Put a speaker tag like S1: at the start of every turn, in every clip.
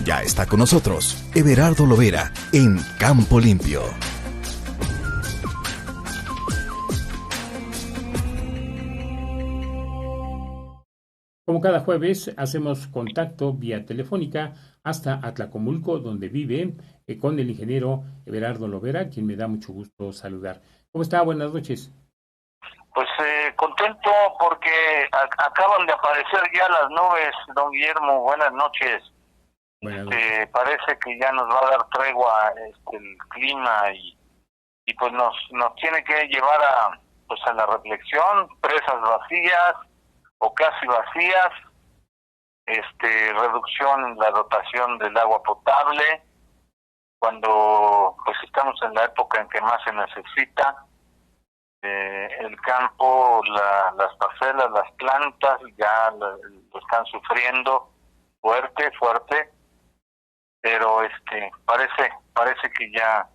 S1: Ya está con nosotros Everardo Lovera en Campo Limpio.
S2: Como cada jueves, hacemos contacto vía telefónica hasta Atlacomulco, donde vive, con el ingeniero Everardo Lovera, quien me da mucho gusto saludar. ¿Cómo está? Buenas noches.
S3: Pues contento porque acaban de aparecer ya las nubes, don Guillermo. Buenas noches.
S2: Buenas noches.
S3: Parece que ya nos va a dar tregua el clima y pues nos tiene que llevar a la reflexión. Presas vacías o casi vacías, reducción en la dotación del agua potable cuando pues estamos en la época en que más se necesita. El campo, las parcelas, las plantas ya lo están sufriendo fuerte, pero parece que ya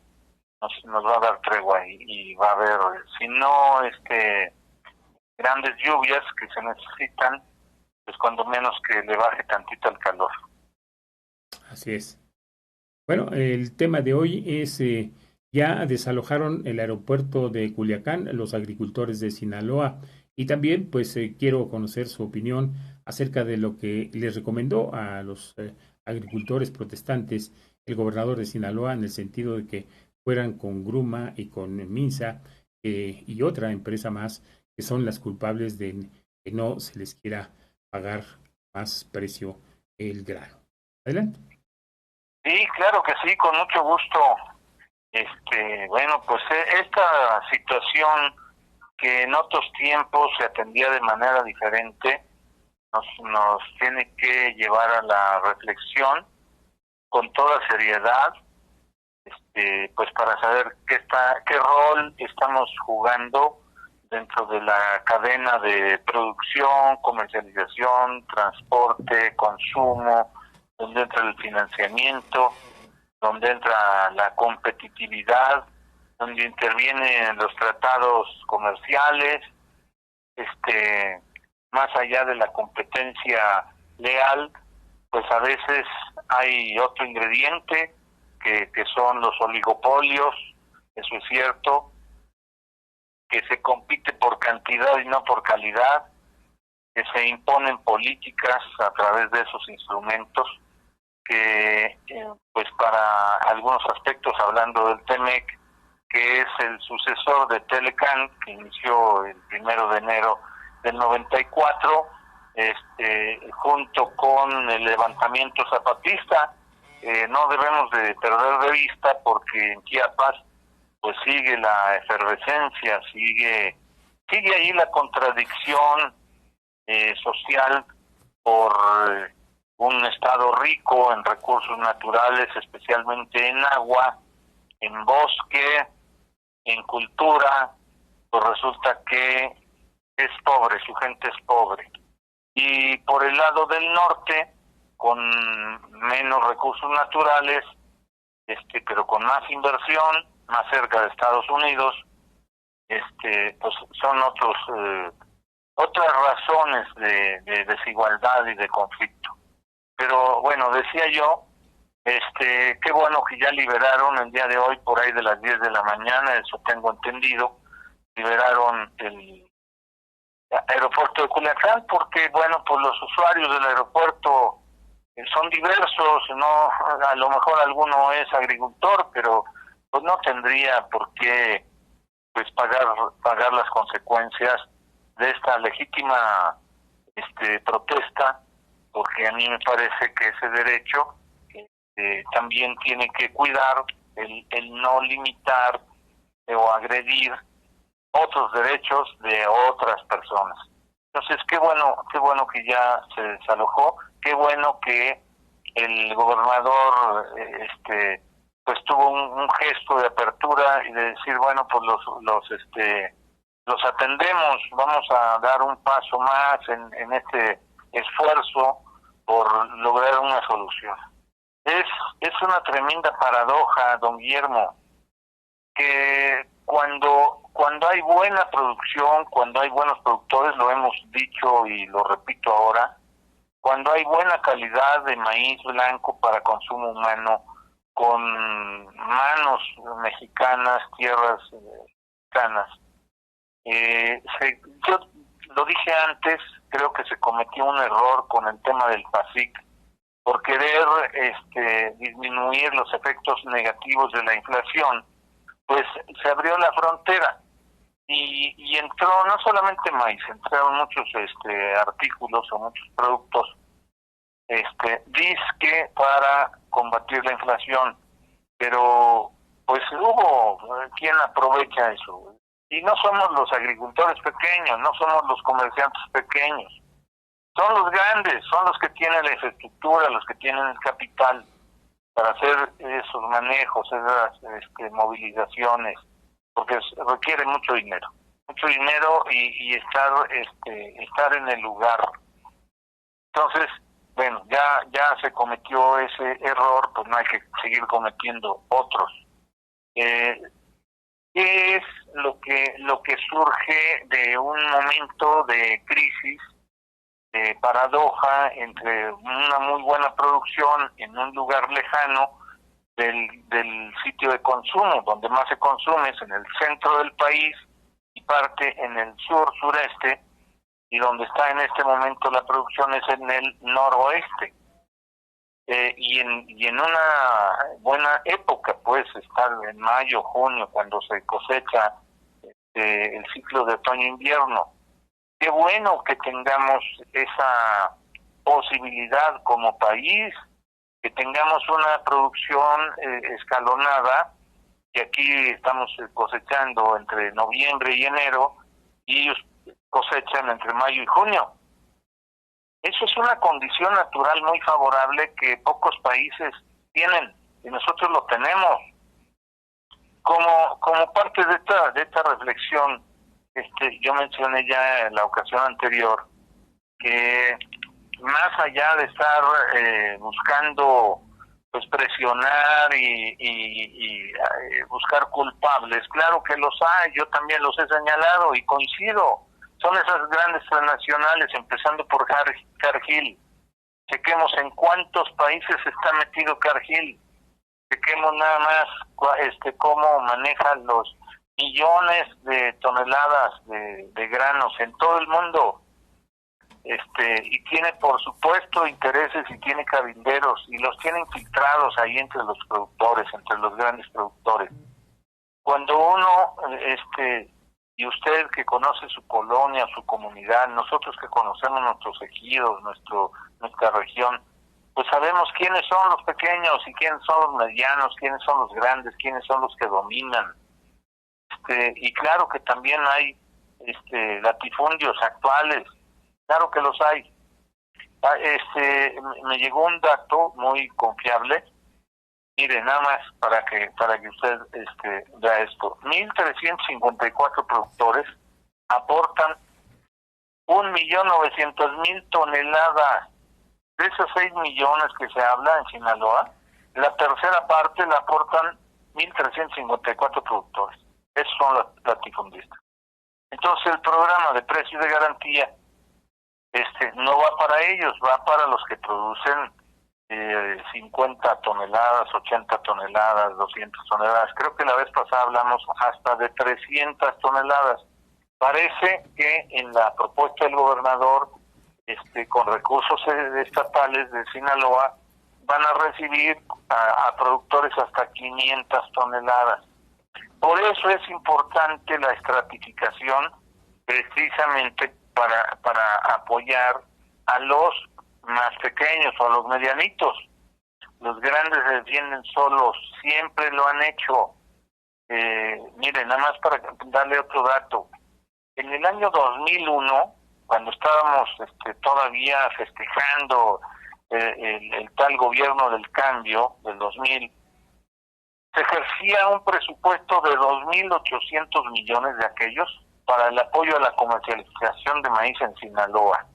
S3: nos va a dar tregua y va a haber, si no grandes lluvias que se necesitan, pues cuando menos que le baje tantito el calor.
S2: Así es. Bueno, el tema de hoy es, ya desalojaron el aeropuerto de Culiacán los agricultores de Sinaloa y también pues quiero conocer su opinión acerca de lo que les recomendó a los agricultores protestantes el gobernador de Sinaloa en el sentido de que fueran con Gruma y con Minsa y otra empresa más que son las culpables de que no se les quiera pagar más precio el grano. Adelante.
S3: Sí, claro que sí, con mucho gusto. Bueno, pues esta situación que en otros tiempos se atendía de manera diferente, nos tiene que llevar a la reflexión con toda seriedad, pues para saber qué rol estamos jugando dentro de la cadena de producción, comercialización, transporte, consumo, donde entra el financiamiento, donde entra la competitividad, donde intervienen los tratados comerciales, más allá de la competencia leal, pues a veces hay otro ingrediente que son los oligopolios, eso es cierto, que se compite por cantidad y no por calidad, que se imponen políticas a través de esos instrumentos, que pues para algunos aspectos, hablando del TEMEC, que es el sucesor de Telecan, que inició el 1 de enero del 94, junto con el levantamiento zapatista, no debemos de perder de vista porque en Chiapas pues sigue la efervescencia, sigue ahí la contradicción social por un estado rico en recursos naturales, especialmente en agua, en bosque, en cultura, pues resulta que es pobre, su gente es pobre. Y por el lado del norte, con menos recursos naturales, pero con más inversión, más cerca de Estados Unidos, pues son otras razones de desigualdad y de conflicto. Pero bueno, decía yo, qué bueno que ya liberaron el día de hoy, por ahí de las 10 de la mañana, eso tengo entendido, liberaron el aeropuerto de Culiacán, porque bueno, pues los usuarios del aeropuerto son diversos, no, a lo mejor alguno es agricultor, pero pues no tendría por qué pues pagar las consecuencias de esta legítima protesta, porque a mí me parece que ese derecho también tiene que cuidar el no limitar o agredir otros derechos de otras personas. Entonces, qué bueno que ya se desalojó, qué bueno que el gobernador pues tuvo un gesto de apertura y de decir, bueno, pues los atendemos, vamos a dar un paso más en este esfuerzo por lograr una solución. Es una tremenda paradoja, don Guillermo, que cuando hay buena producción, cuando hay buenos productores, lo hemos dicho y lo repito ahora, cuando hay buena calidad de maíz blanco para consumo humano, con manos mexicanas, tierras mexicanas. Yo lo dije antes, creo que se cometió un error con el tema del PASIC, por querer disminuir los efectos negativos de la inflación, pues se abrió la frontera y entró no solamente maíz, entraron muchos artículos o muchos productos disque para combatir la inflación, pero pues hubo quien aprovecha eso. Y no somos los agricultores pequeños, no somos los comerciantes pequeños, son los grandes, son los que tienen la infraestructura, los que tienen el capital para hacer esos manejos, esas movilizaciones, porque requiere mucho dinero y estar en el lugar. Entonces, bueno, ya se cometió ese error, pues no hay que seguir cometiendo otros. ¿Qué es lo que surge de un momento de crisis, de paradoja entre una muy buena producción en un lugar lejano del sitio de consumo? Donde más se consume es en el centro del país y parte en el sureste, y donde está en este momento la producción es en el noroeste. Y en una buena época, pues, estar en mayo, junio, cuando se cosecha el ciclo de otoño-invierno. Qué bueno que tengamos esa posibilidad como país, que tengamos una producción escalonada, que aquí estamos cosechando entre noviembre y enero, y ellos cosechan entre mayo y junio. Eso es una condición natural muy favorable que pocos países tienen, y nosotros lo tenemos. Como parte de esta reflexión, yo mencioné ya en la ocasión anterior que más allá de estar buscando pues presionar y buscar culpables, claro que los hay, yo también los he señalado y coincido. Son esas grandes transnacionales, empezando por Cargill. Chequemos en cuántos países está metido Cargill. Chequemos nada más cómo manejan los millones de toneladas de granos en todo el mundo. Y tiene, por supuesto, intereses y tiene cabilderos y los tiene infiltrados ahí entre los productores, entre los grandes productores. Cuando uno, y usted que conoce su colonia, su comunidad, nosotros que conocemos nuestros ejidos, nuestra región, pues sabemos quiénes son los pequeños y quiénes son los medianos, quiénes son los grandes, quiénes son los que dominan. Y claro que también hay latifundios actuales, claro que los hay. Me llegó un dato muy confiable. Mire, nada más para que usted vea esto. 1.354 productores aportan 1.900.000 toneladas. De esos 6 millones que se habla en Sinaloa, la tercera parte la aportan 1.354 productores. Esos son los latifundistas. Entonces el programa de precios de garantía no va para ellos, va para los que producen 50 toneladas, 80 toneladas, 200 toneladas. Creo que la vez pasada hablamos hasta de 300 toneladas. Parece que en la propuesta del gobernador, con recursos estatales de Sinaloa, van a recibir a productores hasta 500 toneladas. Por eso es importante la estratificación, precisamente para apoyar a los más pequeños o a los medianitos. Los grandes se defienden solos, siempre lo han hecho. Miren, nada más para darle otro dato. En el año 2001, cuando estábamos todavía festejando el tal gobierno del cambio del 2000, se ejercía un presupuesto de 2.800 millones de aquellos para el apoyo a la comercialización de maíz en Sinaloa.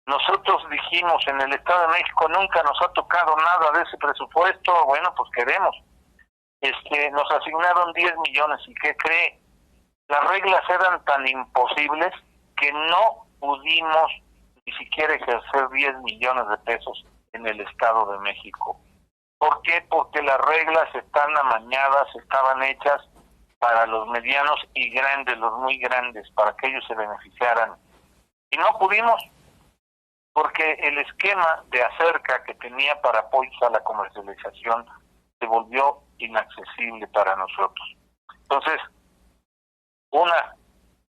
S3: Nosotros dijimos, en el Estado de México nunca nos ha tocado nada de ese presupuesto. Bueno, pues queremos. Nos asignaron 10 millones, ¿y qué cree? Las reglas eran tan imposibles que no pudimos y si quiere ejercer 10 millones de pesos en el Estado de México. ¿Por qué? Porque las reglas están amañadas, estaban hechas para los medianos y grandes, los muy grandes, para que ellos se beneficiaran. Y no pudimos, porque el esquema de acerca que tenía para apoyos a la comercialización se volvió inaccesible para nosotros. Entonces, una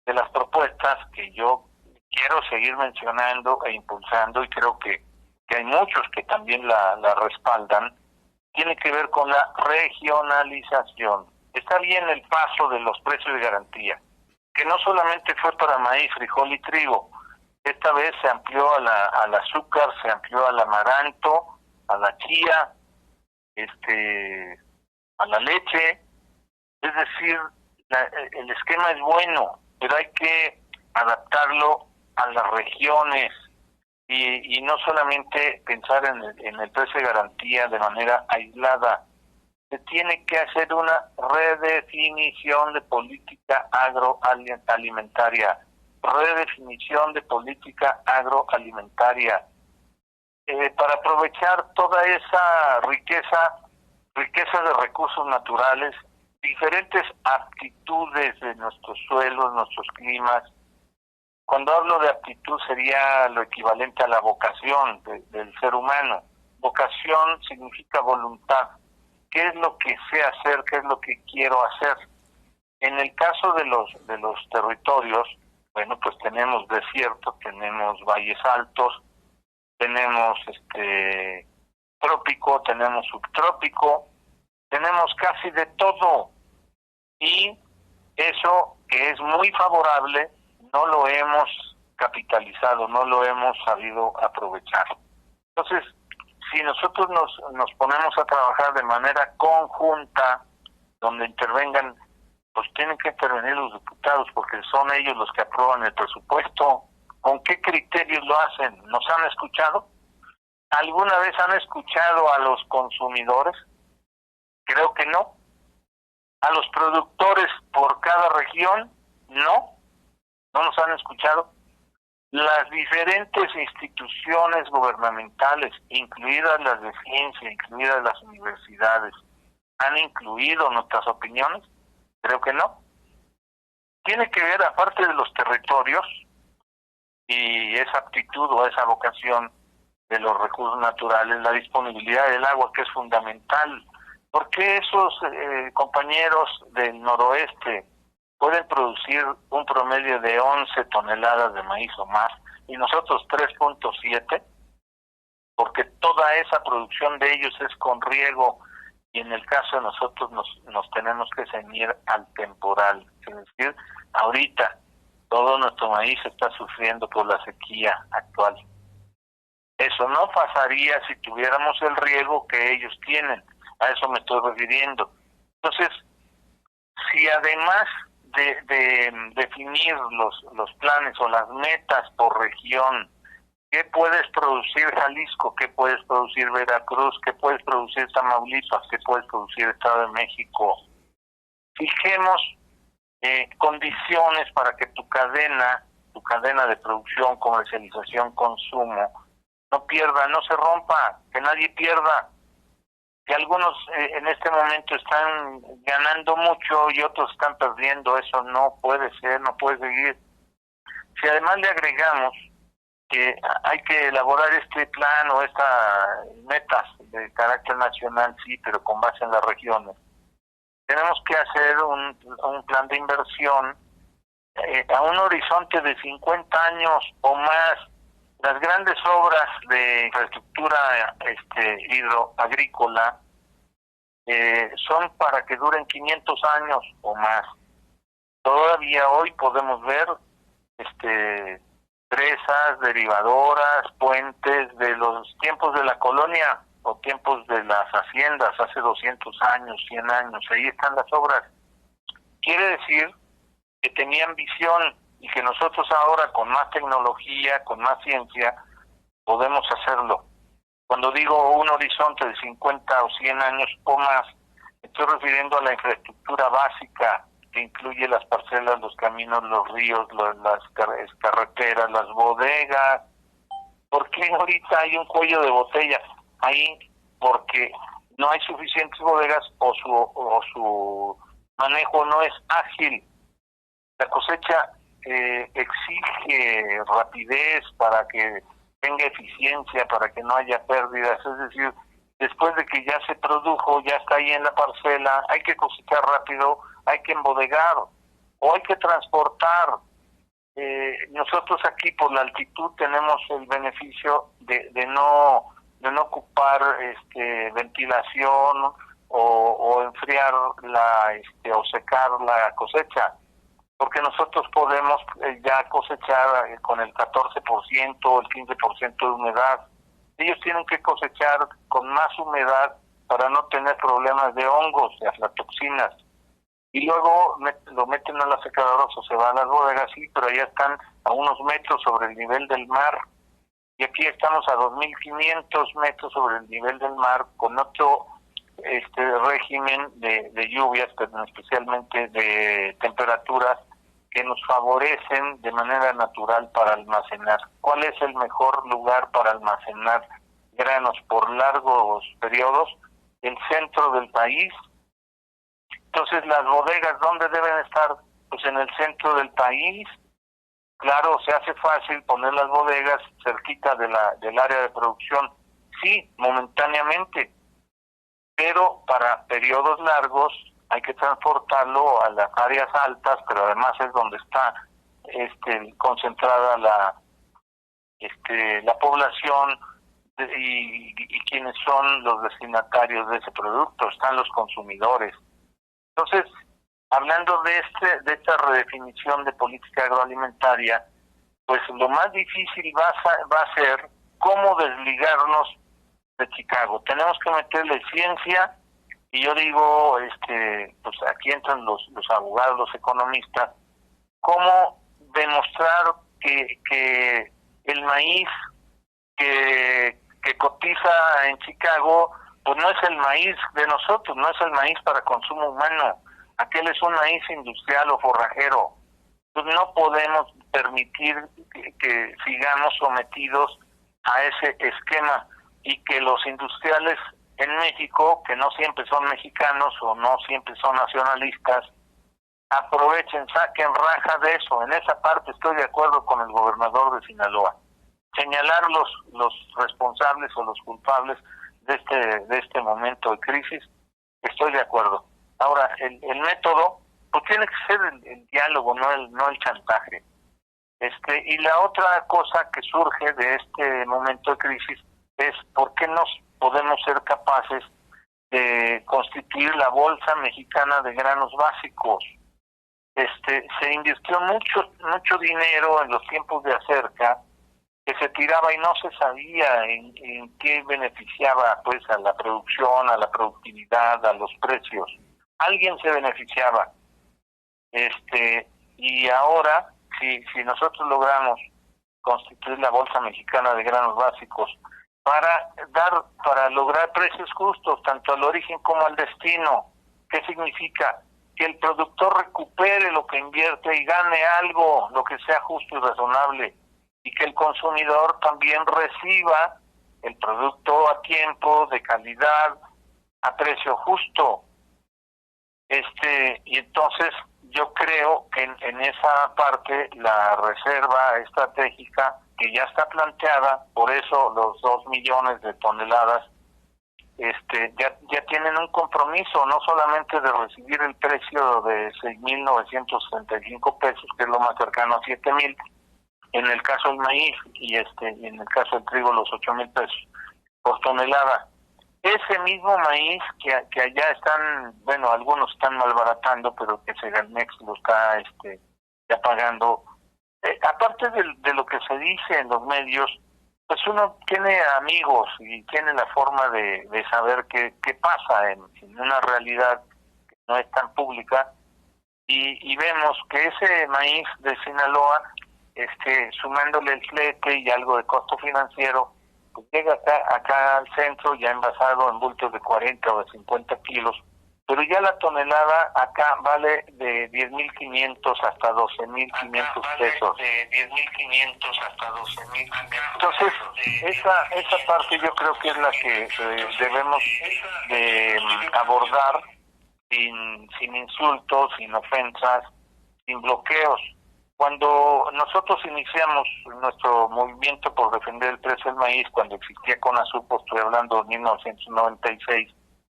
S3: de las propuestas que yo quiero seguir mencionando e impulsando, y creo que hay muchos que también la respaldan, tiene que ver con la regionalización. Está bien el paso de los precios de garantía, que no solamente fue para maíz, frijol y trigo. Esta vez se amplió al azúcar, se amplió al amaranto, a la chía, a la leche. Es decir, el esquema es bueno, pero hay que adaptarlo a las regiones y no solamente pensar en el precio de garantía de manera aislada. Se tiene que hacer una redefinición de política agroalimentaria, para aprovechar toda esa riqueza de recursos naturales, diferentes aptitudes de nuestros suelos, nuestros climas. Cuando hablo de aptitud sería lo equivalente a la vocación del ser humano. Vocación significa voluntad. ¿Qué es lo que sé hacer? ¿Qué es lo que quiero hacer? En el caso de los territorios, bueno, pues tenemos desiertos, tenemos valles altos, tenemos trópico, tenemos subtrópico, tenemos casi de todo. Y eso que es muy favorable, no lo hemos capitalizado, no lo hemos sabido aprovechar. Entonces, si nosotros nos ponemos a trabajar de manera conjunta, donde intervengan, pues tienen que intervenir los diputados, porque son ellos los que aprueban el presupuesto. ¿Con qué criterios lo hacen? ¿Nos han escuchado? ¿Alguna vez han escuchado a los consumidores? Creo que no. ¿A los productores por cada región? No nos han escuchado. Las diferentes instituciones gubernamentales, incluidas las de ciencia, incluidas las universidades, ¿han incluido nuestras opiniones? Creo que no. Tiene que ver, aparte de los territorios y esa aptitud o esa vocación de los recursos naturales, la disponibilidad del agua, que es fundamental. ¿Por qué esos compañeros del noroeste pueden producir un promedio de 11 toneladas de maíz o más y nosotros 3.7? Porque toda esa producción de ellos es con riego, y en el caso de nosotros nos tenemos que ceñir al temporal. Es decir, ahorita todo nuestro maíz está sufriendo por la sequía actual. Eso no pasaría si tuviéramos el riego que ellos tienen. A eso me estoy refiriendo. Entonces, si además de definir los planes o las metas por región, ¿qué puedes producir Jalisco? ¿Qué puedes producir Veracruz? ¿Qué puedes producir Tamaulipas? ¿Qué puedes producir Estado de México? Fijemos condiciones para que tu cadena de producción, comercialización, consumo, no pierda, no se rompa, que nadie pierda. Que algunos en este momento están ganando mucho y otros están perdiendo, eso no puede ser, no puede seguir. Si además le agregamos que hay que elaborar este plan o estas metas de carácter nacional, sí, pero con base en las regiones, tenemos que hacer un plan de inversión a un horizonte de 50 años o más. Las grandes obras de infraestructura hidroagrícola son para que duren 500 años o más. Todavía hoy podemos ver presas, derivadoras, puentes de los tiempos de la colonia o tiempos de las haciendas, hace 200 años, 100 años, ahí están las obras. Quiere decir que tenían visión y que nosotros ahora con más tecnología, con más ciencia, podemos hacerlo. Cuando digo un horizonte de 50 o 100 años o más, estoy refiriendo a la infraestructura básica que incluye las parcelas, los caminos, los ríos, las carreteras, las bodegas, ¿Por qué ahorita hay un cuello de botella? Ahí porque no hay suficientes bodegas o su manejo no es ágil. La cosecha exige rapidez para que tenga eficiencia, para que no haya pérdidas. Es decir, después de que ya se produjo, ya está ahí en la parcela, hay que cosechar rápido, hay que embodegar o hay que transportar. Nosotros aquí por la altitud tenemos el beneficio de no ocupar ventilación o enfriar o secar la cosecha, porque nosotros podemos ya cosechar con el 14% o el 15% de humedad. Ellos tienen que cosechar con más humedad para no tener problemas de hongos, de aflatoxinas. Y luego lo meten a las secadoras o se van a las bodegas, sí, pero allá están a unos metros sobre el nivel del mar. Y aquí estamos a 2.500 metros sobre el nivel del mar, con otro régimen de lluvias, pero especialmente de temperaturas que nos favorecen de manera natural para almacenar. ¿Cuál es el mejor lugar para almacenar granos por largos periodos? El centro del país. Entonces, las bodegas, ¿dónde deben estar? Pues en el centro del país. Claro, se hace fácil poner las bodegas cerquita del área de producción. Sí, momentáneamente, pero para periodos largos hay que transportarlo a las áreas altas, pero además es donde está concentrada la población y quienes son los destinatarios de ese producto, están los consumidores. Entonces, hablando de esta redefinición de política agroalimentaria, pues lo más difícil va a ser cómo desligarnos de Chicago. Tenemos que meterle ciencia, y yo digo, pues aquí entran los abogados, los economistas, cómo demostrar que el maíz que cotiza en Chicago, pues no es el maíz de nosotros, no es el maíz para consumo humano. Aquel es un maíz industrial o forrajero. Pues no podemos permitir que sigamos sometidos a ese esquema y que los industriales en México, que no siempre son mexicanos o no siempre son nacionalistas, aprovechen, saquen raja de eso. En esa parte estoy de acuerdo con el gobernador de Sinaloa. Señalar los responsables o los culpables de este momento de crisis, estoy de acuerdo. Ahora, el método, pues tiene que ser el diálogo, no el chantaje. Y la otra cosa que surge de este momento de crisis es por qué no podemos ser capaces de constituir la Bolsa Mexicana de Granos Básicos. Se invirtió mucho dinero en los tiempos de Acerca, que se tiraba y no se sabía en qué beneficiaba pues a la producción, a la productividad, a los precios. Alguien se beneficiaba. Y ahora, si nosotros logramos constituir la Bolsa Mexicana de Granos Básicos para lograr precios justos tanto al origen como al destino, ¿qué significa? Que el productor recupere lo que invierte y gane algo, lo que sea justo y razonable, y que el consumidor también reciba el producto a tiempo, de calidad, a precio justo. Y entonces yo creo que en esa parte la reserva estratégica que ya está planteada, por eso los 2 millones de toneladas, ya tienen un compromiso, no solamente de recibir el precio de 6.965 pesos, que es lo más cercano a 7.000, en el caso del maíz, y en el caso del trigo los 8.000 pesos por tonelada. Ese mismo maíz que allá están, bueno, algunos están malbaratando, pero que Segalmex lo está ya pagando. Aparte de lo que se dice en los medios, pues uno tiene amigos y tiene la forma de saber qué pasa en una realidad que no es tan pública, y vemos que ese maíz de Sinaloa, sumándole el flete y algo de costo financiero, pues llega acá al centro ya envasado en bultos de 40 o de 50 kilos, pero ya la tonelada acá vale de 10,500 hasta 12,500 pesos. De 10,500 hasta 12,500. Entonces, esa parte yo creo que es la que debemos de abordar sin insultos, sin ofensas, sin bloqueos. Cuando nosotros iniciamos nuestro movimiento por defender el precio del maíz, cuando existía CONASUPO, estoy hablando de 1996,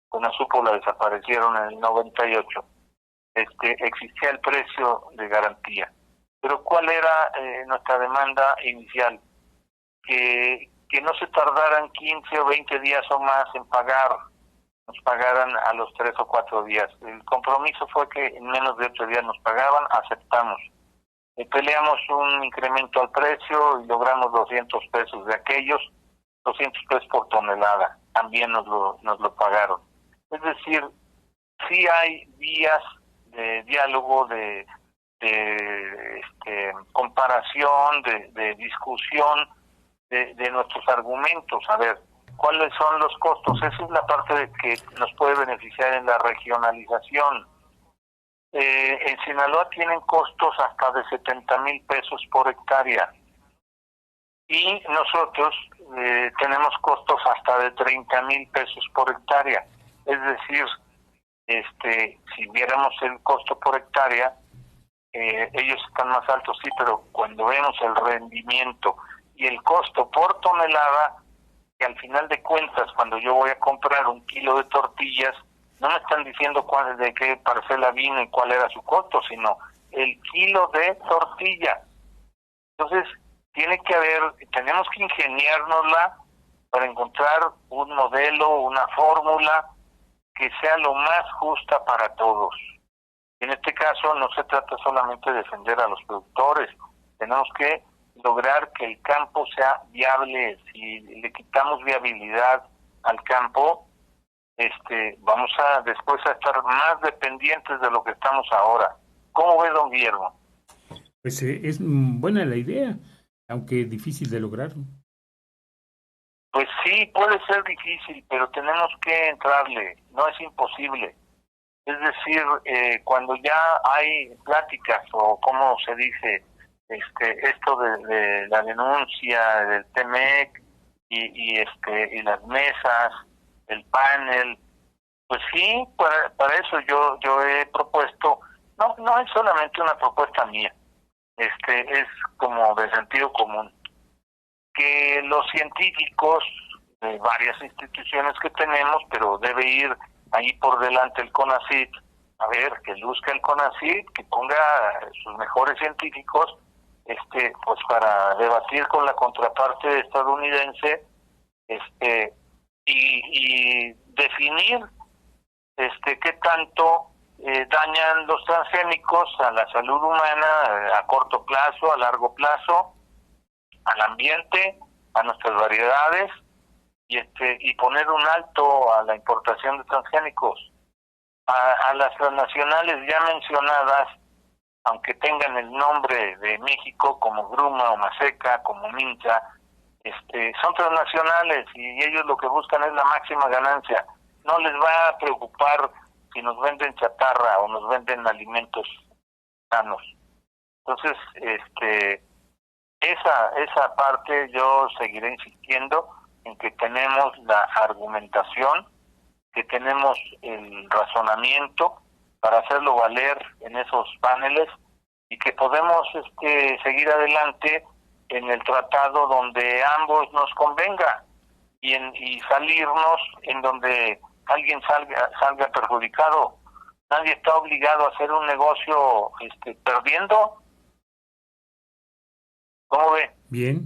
S3: CONASUPO la desaparecieron en el 98, existía el precio de garantía. Pero ¿cuál era nuestra demanda inicial? Que no se tardaran 15 o 20 días o más en pagar, nos pagaran a los 3 o 4 días. El compromiso fue que en menos de 8 días nos pagaban, aceptamos. Peleamos un incremento al precio y logramos 200 pesos de aquellos, 200 pesos por tonelada, también nos lo pagaron. Es decir, sí hay vías de diálogo, de comparación, de discusión de nuestros argumentos. A ver, ¿cuáles son los costos? Esa es la parte que nos puede beneficiar en la regionalización. En Sinaloa tienen costos hasta de 70,000 pesos por hectárea y nosotros tenemos costos hasta de 30,000 pesos por hectárea. Es decir, si viéramos el costo por hectárea, ellos están más altos, sí, pero cuando vemos el rendimiento y el costo por tonelada, que al final de cuentas, cuando yo voy a comprar un kilo de tortillas, no me están diciendo de qué parcela vino y cuál era su costo, sino el kilo de tortilla. Entonces, tenemos que ingeniárnosla para encontrar un modelo, una fórmula que sea lo más justa para todos. En este caso no se trata solamente de defender a los productores, tenemos que lograr que el campo sea viable. Si le quitamos viabilidad al campo, vamos después a estar más dependientes de lo que estamos ahora. ¿Cómo ve, don Guillermo?
S2: Pues es buena la idea, aunque difícil de lograr.
S3: Pues sí, puede ser difícil, pero tenemos que entrarle, no es imposible. Es decir, cuando ya hay pláticas o como se dice, esto de la denuncia del TEMEC y las mesas, el panel, pues sí, para eso yo he propuesto, no es solamente una propuesta mía, es como de sentido común, que los científicos de varias instituciones que tenemos, pero debe ir ahí por delante el CONACYT, a ver, que luzca el CONACYT, que ponga sus mejores científicos, pues para debatir con la contraparte estadounidense, y definir qué tanto dañan los transgénicos a la salud humana a corto plazo, a largo plazo, al ambiente, a nuestras variedades, y poner un alto a la importación de transgénicos. A las transnacionales ya mencionadas, aunque tengan el nombre de México, como Gruma o Maseca, como Minza, son transnacionales y ellos lo que buscan es la máxima ganancia. No les va a preocupar si nos venden chatarra o nos venden alimentos sanos. Entonces, esa parte yo seguiré insistiendo en que tenemos la argumentación, que tenemos el razonamiento para hacerlo valer en esos paneles y que podemos seguir adelante en el tratado donde ambos nos convenga y salirnos en donde alguien salga perjudicado. Nadie está obligado a hacer un negocio perdiendo. ¿Cómo ve?
S2: Bien,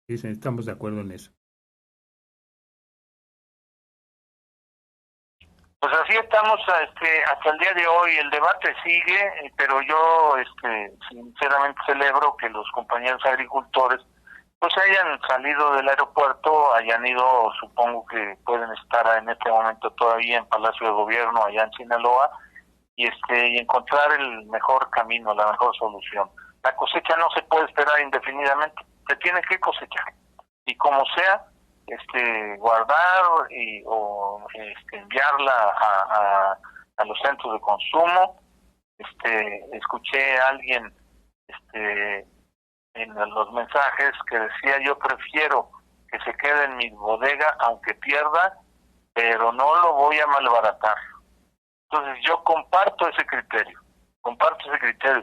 S2: estamos de acuerdo en eso.
S3: Pues así estamos hasta el día de hoy. El debate sigue, pero yo sinceramente celebro que los compañeros agricultores pues hayan salido del aeropuerto, hayan ido, supongo que pueden estar en este momento todavía en Palacio de Gobierno allá en Sinaloa, y encontrar el mejor camino, la mejor solución. La cosecha no se puede esperar indefinidamente, se tiene que cosechar, y como sea, guardar o enviarla a los centros de consumo. Escuché a alguien en los mensajes que decía: yo prefiero que se quede en mi bodega aunque pierda, pero no lo voy a malbaratar. Entonces yo comparto ese criterio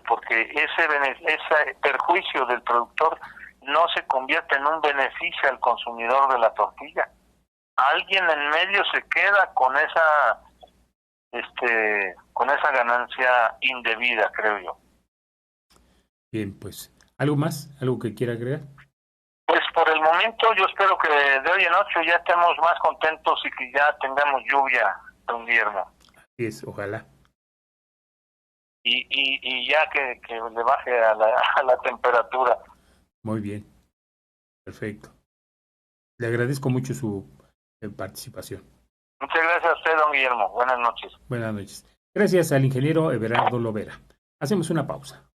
S3: porque ese perjuicio del productor no se convierte en un beneficio al consumidor de la tortilla. Alguien en medio se queda con esa ganancia indebida, creo yo.
S2: Bien, pues, ¿algo más? ¿Algo que quiera agregar?
S3: Pues por el momento yo espero que de hoy en 8 ya estemos más contentos y que ya tengamos lluvia, don Guillermo.
S2: Así es, ojalá.
S3: Y ya que le baje a la temperatura.
S2: Muy bien, perfecto. Le agradezco mucho su participación.
S3: Muchas gracias a usted, don Guillermo. Buenas noches.
S2: Buenas noches. Gracias al ingeniero Everardo Lovera. Hacemos una pausa.